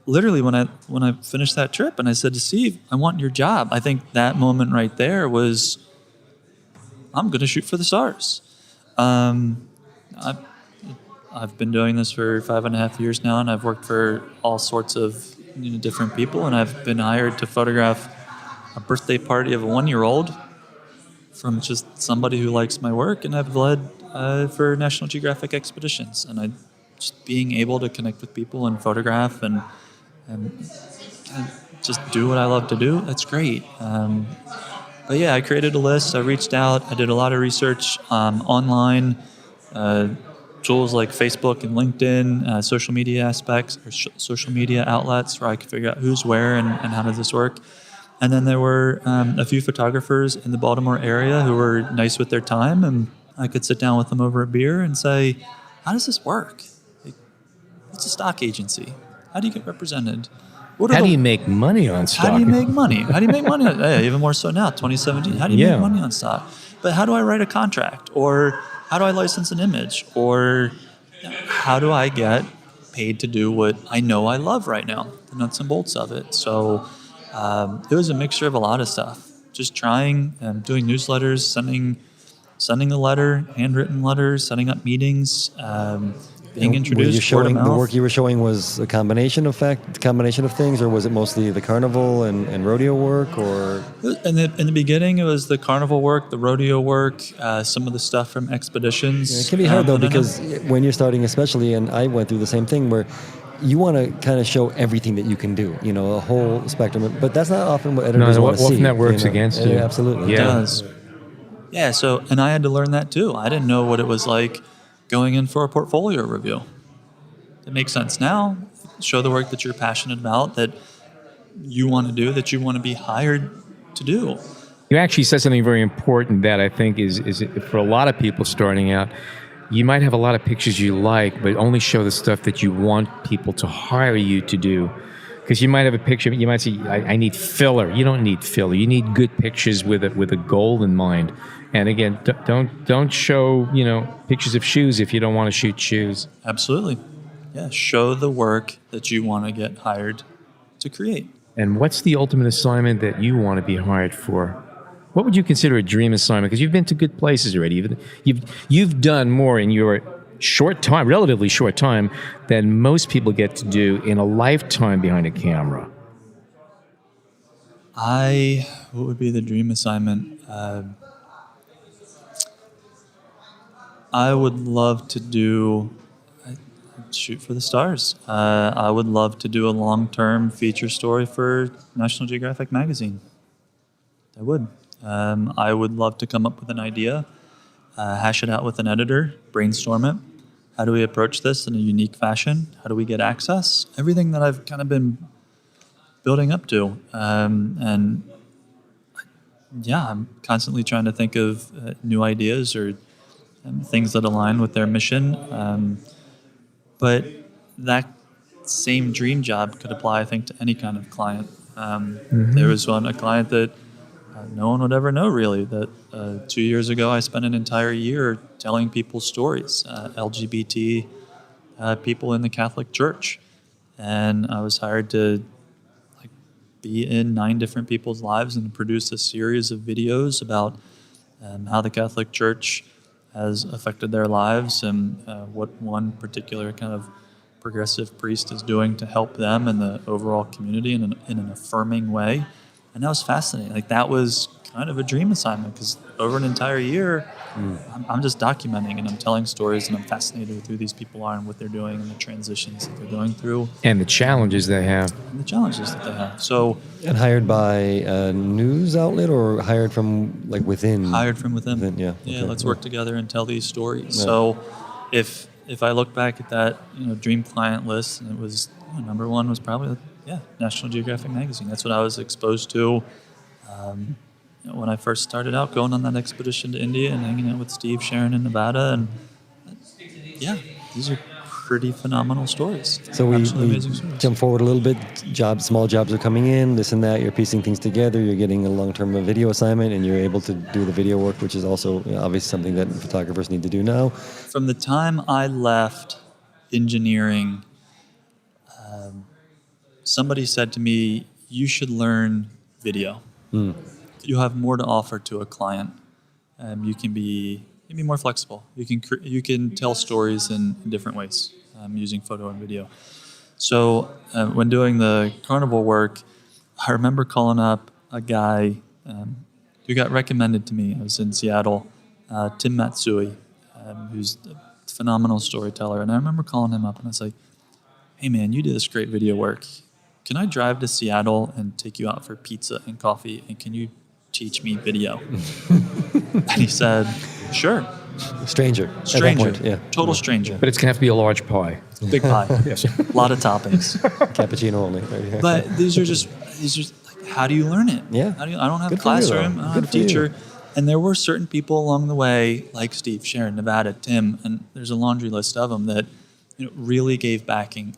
literally when I finished that trip and I said to Steve, I want your job, I think that moment right there was, I'm going to shoot for the stars. I've been doing this for 5.5 years now, and I've worked for all sorts of different people, and I've been hired to photograph a birthday party of a 1-year-old from just somebody who likes my work, and I've led for National Geographic expeditions, and just being able to connect with people and photograph and just do what I love to do. That's great. But yeah, I created a list. I reached out. I did a lot of research online, tools like Facebook and LinkedIn, social media aspects or social media outlets where I could figure out who's where and how does this work. And then there were a few photographers in the Baltimore area who were nice with their time, and I could sit down with them over a beer and say, how does this work? It's a stock agency. How do you get represented? How do you make money on stock? How do you make money? Even more so now, 2017. How do you make money on stock? But how do I write a contract? Or how do I license an image? Or how do I get paid to do what I know I love right now, the nuts and bolts of it? So it was a mixture of a lot of stuff. Just trying, doing newsletters, sending a letter, handwritten letters, setting up meetings, being introduced. The work you were showing was a combination of things, or was it mostly the carnival and rodeo work? Or in the beginning, it was the carnival work, the rodeo work, some of the stuff from expeditions. Yeah, it can be hard though, because when you're starting, especially, and I went through the same thing where you want to kind of show everything that you can do, a whole spectrum. But that's not often what editors want to see. Often that works against you. Yeah, absolutely. It does. Yeah. So, and I had to learn that too. I didn't know what it was like going in for a portfolio review. It makes sense now. Show the work that you're passionate about, that you want to do, that you want to be hired to do. You actually said something very important that I think is for a lot of people starting out. You might have a lot of pictures you like, but only show the stuff that you want people to hire you to do. Because you might have a picture, you might say, I need filler. You don't need filler. You need good pictures with a goal in mind. And again, don't show pictures of shoes if you don't want to shoot shoes. Absolutely, yeah. Show the work that you want to get hired create. And what's the ultimate assignment that you want to be hired for? What would you consider a dream assignment? Because you've been to good places already. You've done more in your short time, relatively short time, than most people get to do in a lifetime behind a camera. What would be the dream assignment? I would love to shoot for the stars. I would love to do a long-term feature story for National Geographic magazine. I would. I would love to come up with an idea, hash it out with an editor, brainstorm it. How do we approach this in a unique fashion? How do we get access? Everything that I've kind of been building up to. And yeah, I'm constantly trying to think of new ideas or things that align with their mission. But that same dream job could apply, I think, to any kind of client. There was a client that no one would ever know, really, that 2 years ago I spent an entire year telling people stories, LGBT people in the Catholic Church. And I was hired to be in 9 different people's lives and produce a series of videos about how the Catholic Church has affected their lives and what one particular kind of progressive priest is doing to help them and the overall community in an affirming way. And that was fascinating. That was kind of a dream assignment because over an entire year, I'm just documenting and I'm telling stories and I'm fascinated with who these people are and what they're doing and the transitions that they're going through. And the challenges they have. So, and hired by a news outlet or hired from within? Hired from within. Yeah. Yeah, let's work together and tell these stories. Yeah. So if I look back at that dream client list, and it was number one was probably National Geographic magazine. That's what I was exposed to when I first started out, going on that expedition to India and hanging out with Steve, Sharon in Nevada. And these are pretty phenomenal stories. So we jump forward a little bit. Small jobs are coming in, this and that. You're piecing things together. You're getting a long-term video assignment, and you're able to do the video work, which is also obviously something that photographers need to do now. From the time I left engineering, somebody said to me, you should learn video. You have more to offer to a client. You can be more flexible. You can tell stories in different ways using photo and video. So when doing the carnival work, I remember calling up a guy who got recommended to me. I was in Seattle, Tim Matsui, who's a phenomenal storyteller. And I remember calling him up and I was like, hey man, you do this great video work. Can I drive to Seattle and take you out for pizza and coffee? And can you teach me video? And he said, sure. Stranger. At that point, yeah. Total stranger. But it's going to have to be a large pie. Big pie. Yes. A lot of toppings. Cappuccino only. But these are just how do you learn it? Yeah. I don't have a classroom. I don't have a teacher. And there were certain people along the way, like Steve, Sharon, Nevada, Tim, and there's a laundry list of them that really gave backing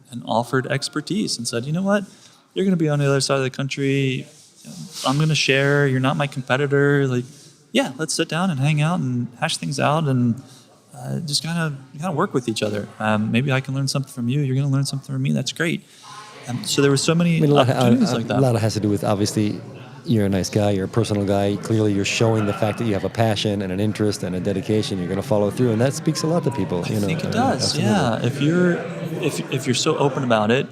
and offered expertise and said, you know what, you're going to be on the other side of the country. I'm going to share. You're not my competitor. Let's sit down and hang out and hash things out and just kind of work with each other. Maybe I can learn something from you. You're going to learn something from me. That's great. So there were so many opportunities like that. A lot has to do with, obviously, you're a nice guy. You're a personal guy. Clearly, you're showing the fact that you have a passion and an interest and a dedication. You're going to follow through, and that speaks a lot to people. I think it does. Yeah. If you're so open about it,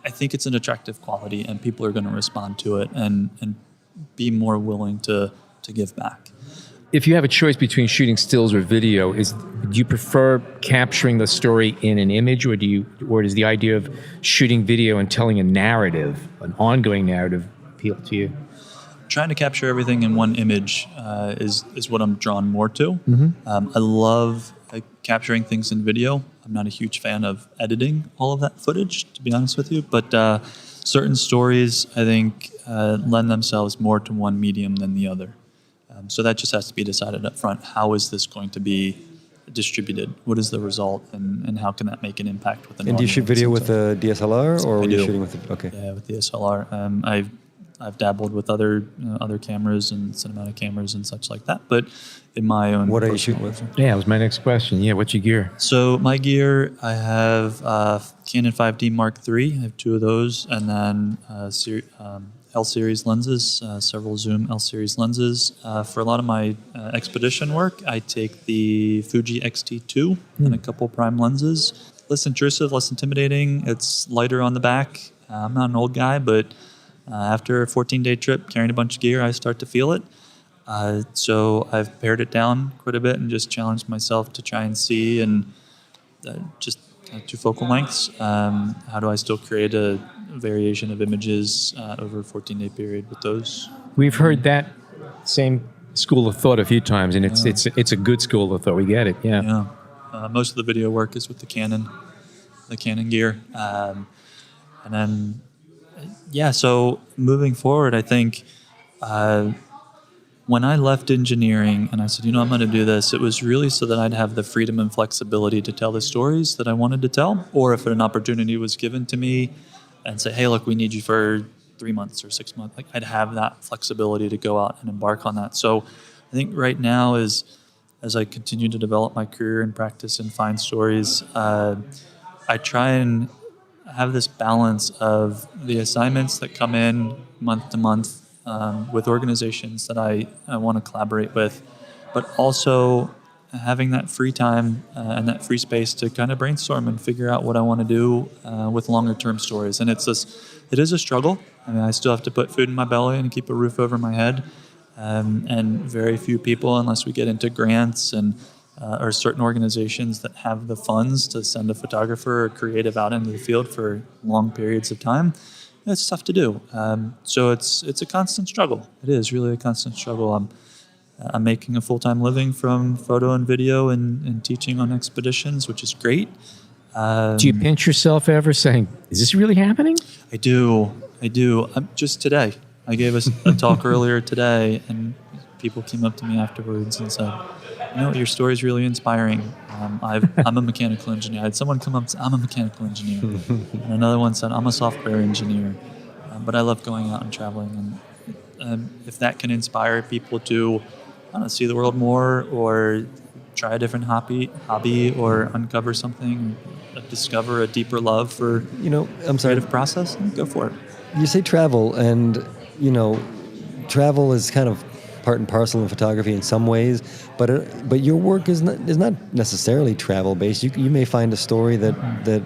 I think it's an attractive quality, and people are going to respond to it and be more willing to give back. If you have a choice between shooting stills or video, do you prefer capturing the story in an image, or does the idea of shooting video and telling a narrative, an ongoing narrative, appeal to you? Trying to capture everything in one image is what I'm drawn more to. Mm-hmm. I love capturing things in video. I'm not a huge fan of editing all of that footage, to be honest with you, but certain stories, I think, lend themselves more to one medium than the other. So that just has to be decided up front. How is this going to be distributed? What is the result, and how can that make an impact with an audience? And do you shoot video with a DSLR, or I are do. you shooting with Yeah, with DSLR. I I've dabbled with other cameras and cinematic cameras and such like that, but in my own. What are you shooting with? Yeah, that was my next question. Yeah, what's your gear? So my gear, I have Canon 5D Mark III. I have 2 of those, and then L-series lenses, several zoom L-series lenses. For a lot of my expedition work, I take the Fuji X-T2 and a couple prime lenses. Less intrusive, less intimidating. It's lighter on the back. I'm not an old guy, but after a 14-day trip carrying a bunch of gear, I start to feel it. So I've pared it down quite a bit and just challenged myself to try and see and just 2 focal lengths. How do I still create a variation of images over a 14-day period with those? We've heard that same school of thought a few times, and it's a good school of thought. We get it. Yeah. Yeah. Most of the video work is with the Canon gear. And then, so moving forward, I think when I left engineering and I said, I'm going to do this, it was really so that I'd have the freedom and flexibility to tell the stories that I wanted to tell, or if an opportunity was given to me and say, hey, look, we need you for 3 months or 6 months, I'd have that flexibility to go out and embark on that. So I think right now as I continue to develop my career and practice and find stories, I try and have this balance of the assignments that come in month to month with organizations that I want to collaborate with, but also having that free time and that free space to kind of brainstorm and figure out what I want to do with longer term stories. And it is a struggle. I mean, I still have to put food in my belly and keep a roof over my head. And very few people, unless we get into grants and or certain organizations that have the funds to send a photographer or creative out into the field for long periods of time, it's tough to do. So it's a constant struggle. It is really a constant struggle. I'm making a full-time living from photo and video and teaching on expeditions, which is great. Do you pinch yourself ever saying, is this really happening? I do. Just today, I gave a talk earlier today, and people came up to me afterwards and said, your story is really inspiring. I'm a mechanical engineer. I had someone come up and say, I'm a mechanical engineer. And another one said, I'm a software engineer. But I love going out and traveling. And if that can inspire people to, see the world more, or try a different hobby or uncover something, discover a deeper love for I'm sorry, creative process, go for it. You say travel, and travel is kind of part and parcel in photography in some ways, but your work is not necessarily travel based. You may find a story that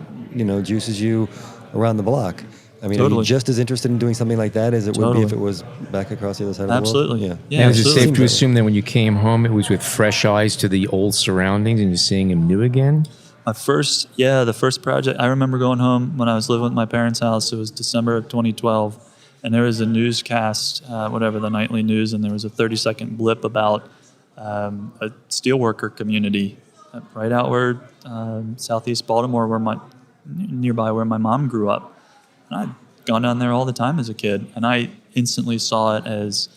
juices you around the block. I mean, totally. Are you just as interested in doing something like that as it would be if it was back across the other side of the world? Absolutely. Yeah, is it absolutely. safe to assume that when you came home, it was with fresh eyes to the old surroundings and you're seeing them new again? The first project, I remember going home when I was living with my parents' house. It was December of 2012, and there was a newscast, the nightly news, and there was a 30-second blip about a steelworker community right out where southeast Baltimore, nearby where my mom grew up. And I'd gone down there all the time as a kid, and I instantly saw it as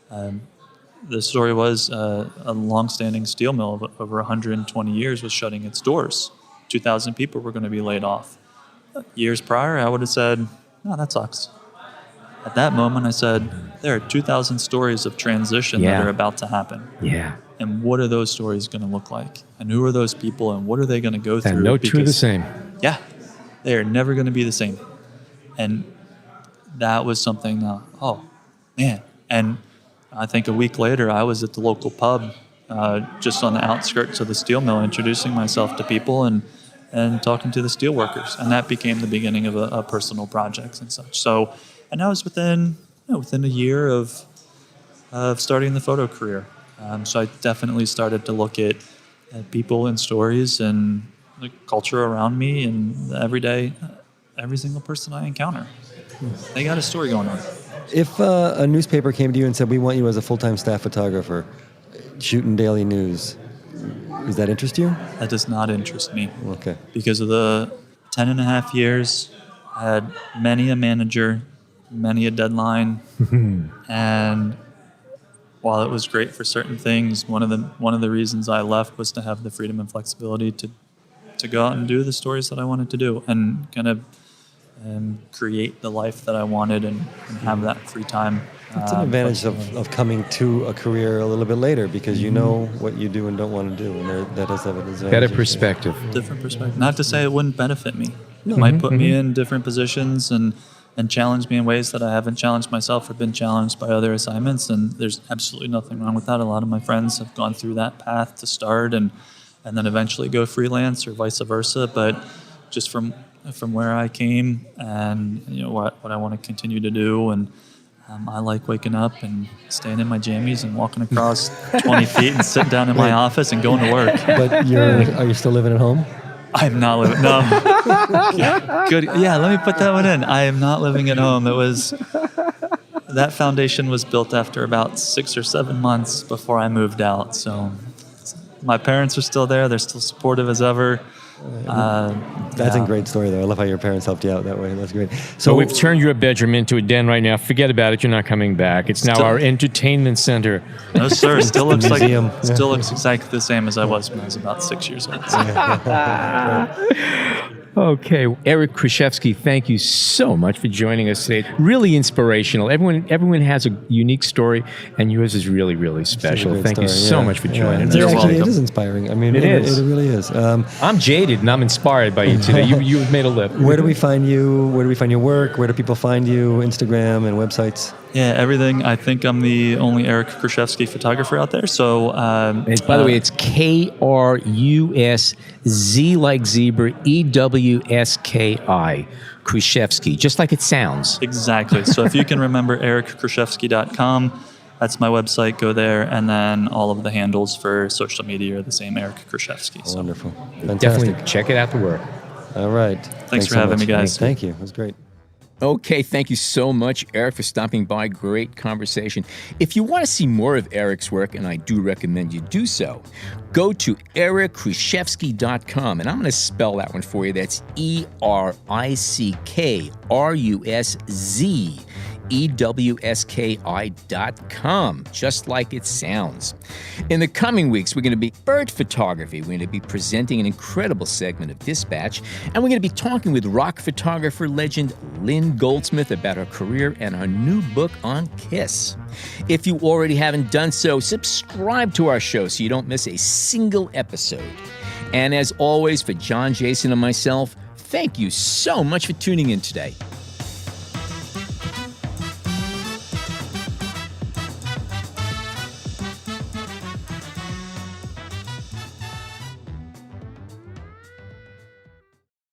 the story was a long-standing steel mill of over 120 years was shutting its doors. 2,000 people were going to be laid off. Years prior, I would have said, no, that sucks. At that moment, I said, there are 2,000 stories of transition that are about to happen. Yeah. And what are those stories going to look like? And who are those people, and what are they going to go through? And no two the same. Yeah. They are never going to be the same. And that was something, oh, man. And I think a week later, I was at the local pub just on the outskirts of the steel mill, introducing myself to people and talking to the steel workers. And that became the beginning of a personal projects and such. So, and that was within a year of starting the photo career. So I definitely started to look at people and stories and the culture around me and every single person I encounter. They got a story going on. If a newspaper came to you and said, we want you as a full-time staff photographer, shooting daily news, does that interest you? That does not interest me. Okay. Because of the 10 and a half years, I had many a manager, many a deadline, and while it was great for certain things, one of the reasons I left was to have the freedom and flexibility to go out and do the stories that I wanted to do, and kind of create the life that I wanted and have that free time. It's an advantage of coming to a career a little bit later because you know what you do and don't want to do, and that does have an advantage. Better perspective. Different perspective. Not to say it wouldn't benefit me. It might put me in different positions and challenge me in ways that I haven't challenged myself or been challenged by other assignments, and there's absolutely nothing wrong with that. A lot of my friends have gone through that path to start and then eventually go freelance or vice versa, but just from where I came and what I want to continue to do, and I like waking up and staying in my jammies and walking across 20 feet and sitting down in my office and going to work. But are you still living at home? I'm not living. No. Good. Yeah. Let me put that one in. I am not living at home. That foundation was built after about 6 or 7 months before I moved out. So my parents are still there. They're still supportive as ever. That's a great story, though. I love how your parents helped you out that way. That's great. So we've turned your bedroom into a den right now. Forget about it. You're not coming back. It's now our entertainment center. No, sir. Still looks exactly the same as I was when I was about 6 years old. Okay, Eric Kruszewski, thank you so much for joining us today. Really inspirational. Everyone has a unique story, and yours is really, really special. Thank you so much for joining us. You're welcome. It is inspiring. I mean, it is. It really is. I'm jaded, and I'm inspired by you today. You've made a lift. Where do we find you? Where do we find your work? Where do people find you? Instagram and websites? Yeah, everything. I think I'm the only Eric Kruszewski photographer out there. So, by the way, it's Krusz like zebra, EWSKI, Kruszewski, just like it sounds. Exactly. So if you can remember erickruszewski.com, that's my website. Go there, and then all of the handles for social media are the same, Eric Kruszewski. So. Wonderful. Fantastic. Definitely check it out, the work. All right. Thanks for having me, guys. Thank you. It was great. Okay, thank you so much, Eric, for stopping by. Great conversation. If you want to see more of Eric's work, and I do recommend you do so, go to erickruszewski.com, and I'm going to spell that one for you. That's ERICKRUSZEWSKI.com, just like it sounds. In the coming weeks, we're going to be bird photography. We're going to be presenting an incredible segment of Dispatch, and we're going to be talking with rock photographer legend Lynn Goldsmith about her career and her new book on Kiss. If you already haven't done so, subscribe to our show so you don't miss a single episode. And as always, for John, Jason, and myself, thank you so much for tuning in today.